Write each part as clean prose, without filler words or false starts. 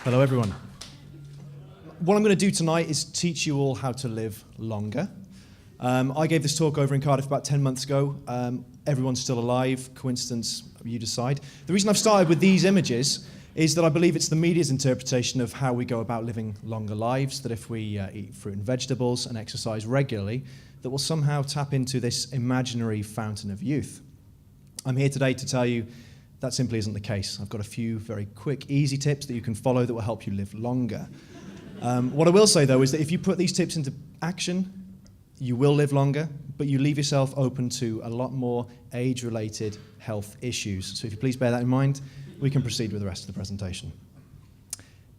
Hello, everyone. What I'm going to do tonight is teach you all how to live longer. I gave this talk over in Cardiff about 10 months ago. Everyone's still alive. Coincidence, you decide. The reason I've started with these images is that I believe it's the media's interpretation of how we go about living longer lives, that if we eat fruit and vegetables and exercise regularly, that we'll somehow tap into this imaginary fountain of youth. I'm here today to tell you that simply isn't the case. I've got a few very quick, easy tips that you can follow that will help you live longer. What I will say, though, is that if you put these tips into action, you will live longer, but you leave yourself open to a lot more age-related health issues. So if you please bear that in mind, we can proceed with the rest of the presentation.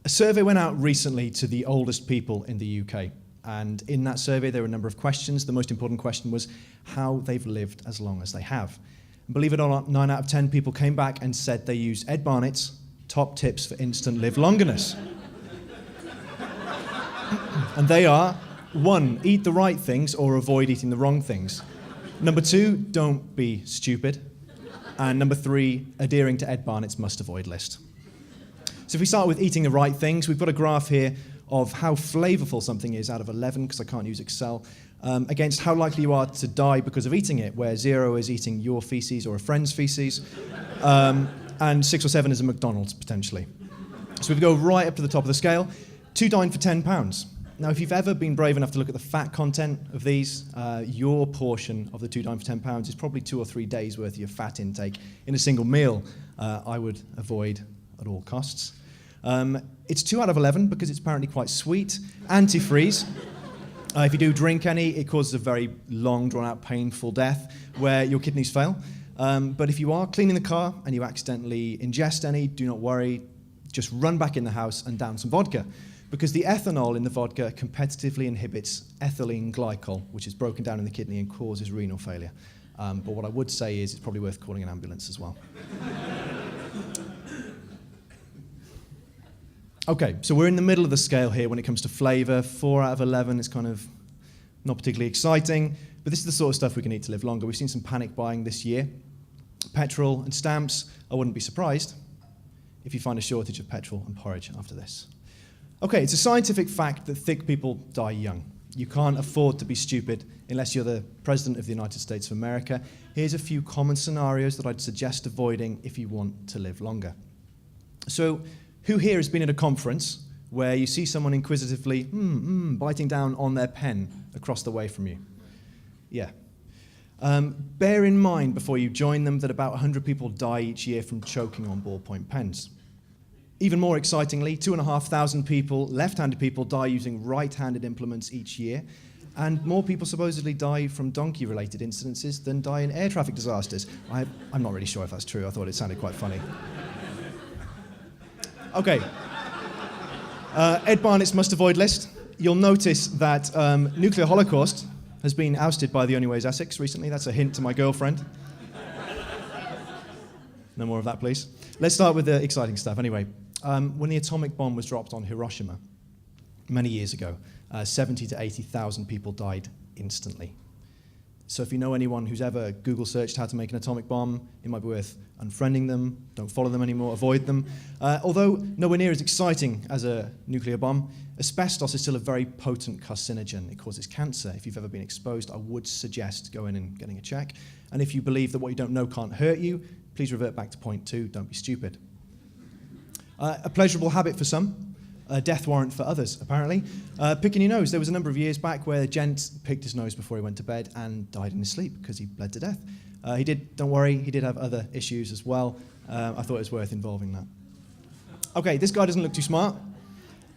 A survey went out recently to the oldest people in the UK, and in that survey there were a number of questions. The most important question was how they've lived as long as they have. And believe it or not, 9 out of 10 people came back and said they used Ed Barnett's top tips for instant live longerness. And they are: 1, eat the right things or avoid eating the wrong things. Number 2, don't be stupid. And number 3, adhering to Ed Barnett's must-avoid list. So if we start with eating the right things, we've got a graph here of how flavorful something is out of 11, because I can't use Excel, against how likely you are to die because of eating it, where 0 is eating your feces or a friend's feces, and 6 or 7 is a McDonald's, potentially. So we go right up to the top of the scale. 2 dine for £10. Now, if you've ever been brave enough to look at the fat content of these, your portion of the 2 dine for £10 is probably 2 or 3 days worth of your fat intake in a single meal. I would avoid at all costs. It's 2 out of 11 because it's apparently quite sweet. Antifreeze. If you do drink any, it causes a very long, drawn-out, painful death where your kidneys fail. But if you are cleaning the car and you accidentally ingest any, do not worry. Just run back in the house and down some vodka, because the ethanol in the vodka competitively inhibits ethylene glycol, which is broken down in the kidney and causes renal failure. But what I would say is it's probably worth calling an ambulance as well. Okay, so we're in the middle of the scale here when it comes to flavour. 4 out of 11 is kind of not particularly exciting, but this is the sort of stuff we can eat to live longer. We've seen some panic buying this year. Petrol and stamps. I wouldn't be surprised if you find a shortage of petrol and porridge after this. Okay, it's a scientific fact that thick people die young. You can't afford to be stupid unless you're the President of the United States of America. Here's a few common scenarios that I'd suggest avoiding if you want to live longer. So, who here has been at a conference where you see someone inquisitively biting down on their pen across the way from you? Yeah. Bear in mind before you join them that about 100 people die each year from choking on ballpoint pens. Even more excitingly, 2,500 people, left-handed people, die using right-handed implements each year, and more people supposedly die from donkey-related incidences than die in air traffic disasters. I'm not really sure if that's true. I thought it sounded quite funny. Okay. Ed Barnett's must-avoid list. You'll notice that nuclear holocaust has been ousted by the Only Way is Essex recently. That's a hint to my girlfriend. No more of that, please. Let's start with the exciting stuff. Anyway, when the atomic bomb was dropped on Hiroshima many years ago, 70 to 80,000 people died instantly. So if you know anyone who's ever Google searched how to make an atomic bomb, it might be worth unfriending them, don't follow them anymore, avoid them. Although nowhere near as exciting as a nuclear bomb, asbestos is still a very potent carcinogen. It causes cancer. If you've ever been exposed, I would suggest going and getting a check. And if you believe that what you don't know can't hurt you, please revert back to point 2, don't be stupid. A pleasurable habit for some. A death warrant for others, apparently. Picking your nose. There was a number of years back where a gent picked his nose before he went to bed and died in his sleep because he bled to death. Don't worry, he did have other issues as well. I thought it was worth involving that. Okay, this guy doesn't look too smart.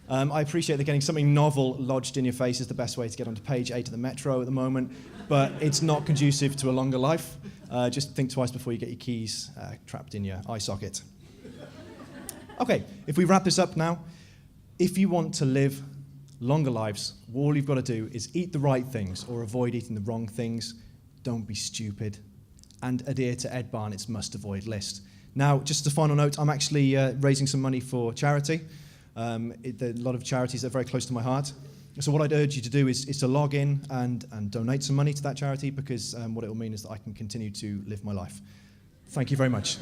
I appreciate that getting something novel lodged in your face is the best way to get onto page 8 of the Metro at the moment, but it's not conducive to a longer life. Just think twice before you get your keys trapped in your eye socket. Okay, if we wrap this up now, if you want to live longer lives, all you've got to do is eat the right things or avoid eating the wrong things. Don't be stupid. And adhere to Ed Barnett's must-avoid list. Now, just a final note, I'm actually raising some money for charity. There are a lot of charities that are very close to my heart. So what I'd urge you to do is to log in and donate some money to that charity, because what it will mean is that I can continue to live my life. Thank you very much.